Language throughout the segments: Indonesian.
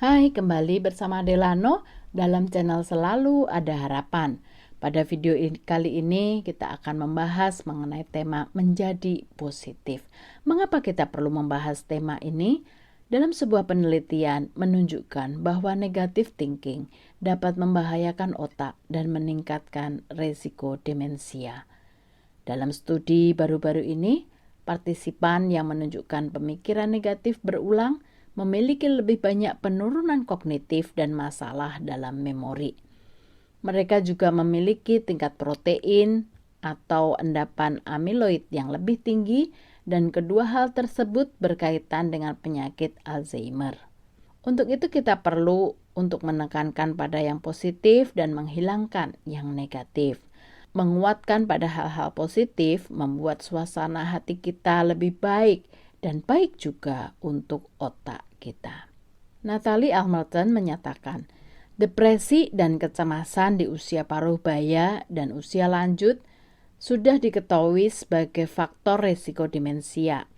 Hai, kembali bersama Delano dalam channel Selalu Ada Harapan. Pada video kali ini kita akan membahas mengenai tema menjadi positif. Mengapa kita perlu membahas tema ini? Dalam sebuah penelitian menunjukkan bahwa negative thinking dapat membahayakan otak dan meningkatkan resiko demensia. Dalam studi baru-baru ini, partisipan yang menunjukkan pemikiran negatif berulang memiliki lebih banyak penurunan kognitif dan masalah dalam memori. Mereka juga memiliki tingkat protein atau endapan amiloid yang lebih tinggi, dan kedua hal tersebut berkaitan dengan penyakit Alzheimer. Untuk itu kita perlu untuk menekankan pada yang positif dan menghilangkan yang negatif. Menguatkan pada hal-hal positif membuat suasana hati kita lebih baik dan baik juga untuk otak kita. Natalie Almerton menyatakan, depresi dan kecemasan di usia paruh baya dan usia lanjut sudah diketahui sebagai faktor risiko demensia.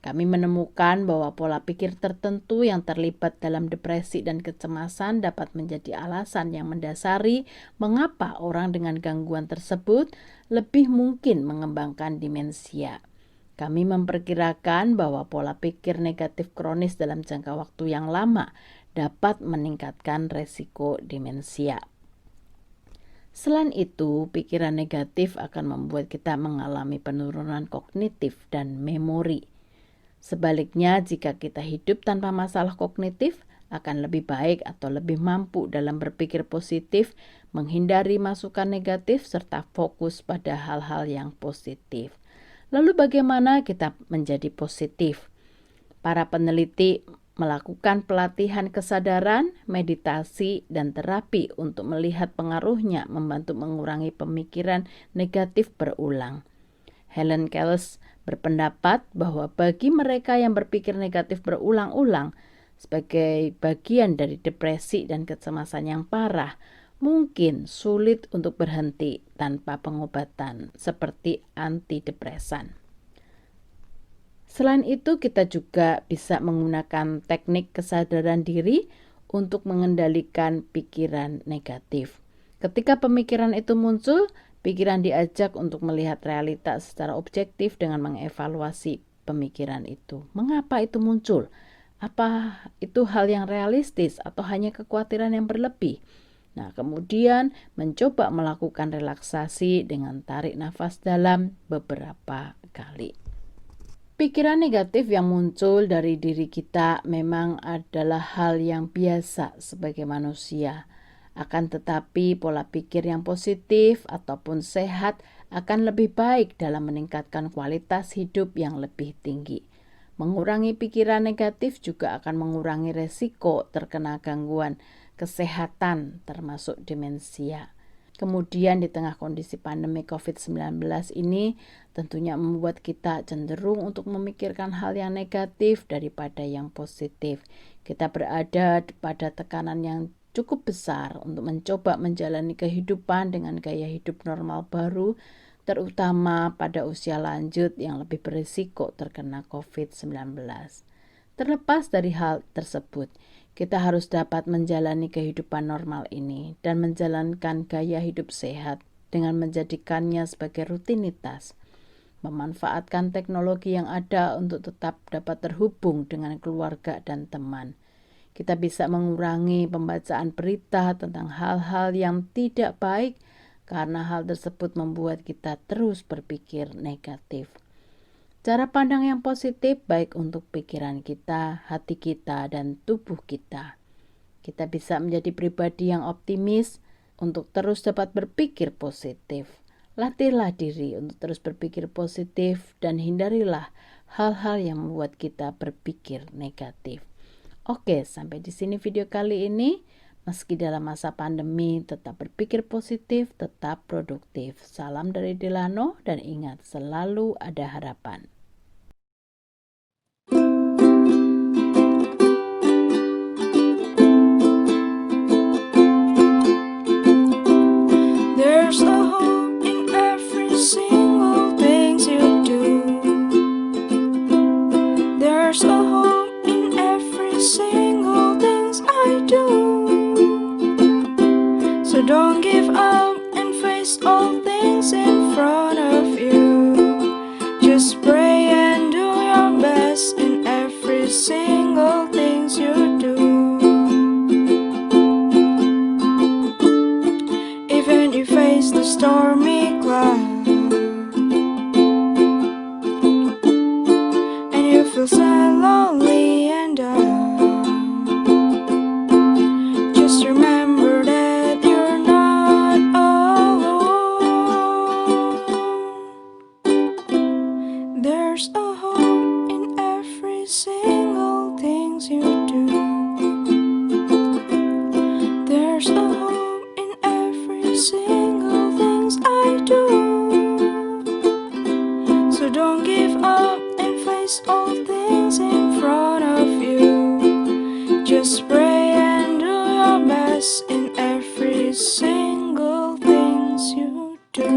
Kami menemukan bahwa pola pikir tertentu yang terlibat dalam depresi dan kecemasan dapat menjadi alasan yang mendasari mengapa orang dengan gangguan tersebut lebih mungkin mengembangkan demensia. Kami memperkirakan bahwa pola pikir negatif kronis dalam jangka waktu yang lama dapat meningkatkan resiko demensia. Selain itu, pikiran negatif akan membuat kita mengalami penurunan kognitif dan memori. Sebaliknya, jika kita hidup tanpa masalah kognitif, akan lebih baik atau lebih mampu dalam berpikir positif, menghindari masukan negatif, serta fokus pada hal-hal yang positif. Lalu bagaimana kita menjadi positif? Para peneliti melakukan pelatihan kesadaran, meditasi, dan terapi untuk melihat pengaruhnya membantu mengurangi pemikiran negatif berulang. Helen Keller berpendapat bahwa bagi mereka yang berpikir negatif berulang-ulang sebagai bagian dari depresi dan kecemasan yang parah, mungkin sulit untuk berhenti tanpa pengobatan seperti antidepresan. Selain itu, kita juga bisa menggunakan teknik kesadaran diri untuk mengendalikan pikiran negatif. Ketika pemikiran itu muncul, pikiran diajak untuk melihat realitas secara objektif dengan mengevaluasi pemikiran itu. Mengapa itu muncul? Apa itu hal yang realistis atau hanya kekhawatiran yang berlebih? Nah, kemudian mencoba melakukan relaksasi dengan tarik nafas dalam beberapa kali. Pikiran negatif yang muncul dari diri kita memang adalah hal yang biasa sebagai manusia. Akan tetapi pola pikir yang positif ataupun sehat akan lebih baik dalam meningkatkan kualitas hidup yang lebih tinggi. Mengurangi pikiran negatif juga akan mengurangi resiko terkena gangguan kesehatan termasuk demensia. Kemudian di tengah kondisi pandemi COVID-19 ini tentunya membuat kita cenderung untuk memikirkan hal yang negatif daripada yang positif. Kita berada pada tekanan yang cukup besar untuk mencoba menjalani kehidupan dengan gaya hidup normal baru, terutama pada usia lanjut yang lebih berisiko terkena COVID-19. Terlepas dari hal tersebut, kita harus dapat menjalani kehidupan normal ini dan menjalankan gaya hidup sehat dengan menjadikannya sebagai rutinitas. Memanfaatkan teknologi yang ada untuk tetap dapat terhubung dengan keluarga dan teman. Kita bisa mengurangi pembacaan berita tentang hal-hal yang tidak baik karena hal tersebut membuat kita terus berpikir negatif. Cara pandang yang positif baik untuk pikiran kita, hati kita, dan tubuh kita. Kita bisa menjadi pribadi yang optimis untuk terus dapat berpikir positif. Latihlah diri untuk terus berpikir positif dan hindarilah hal-hal yang membuat kita berpikir negatif. Oke, sampai di sini video kali ini. Meski dalam masa pandemi, tetap berpikir positif, tetap produktif. Salam dari Delano dan ingat, selalu ada harapan. There's a hope in every single thing you do. There's a hope in every single thing I Just pray and do your best in every single things you do. Even you face the stormy cloud and you feel sad, lonely and down, just remember that you're not alone. There's a hope in every single things you do. There's a hope in every single things I do. So don't give up and face all things in front of you. Just pray and do your best in every single things you do.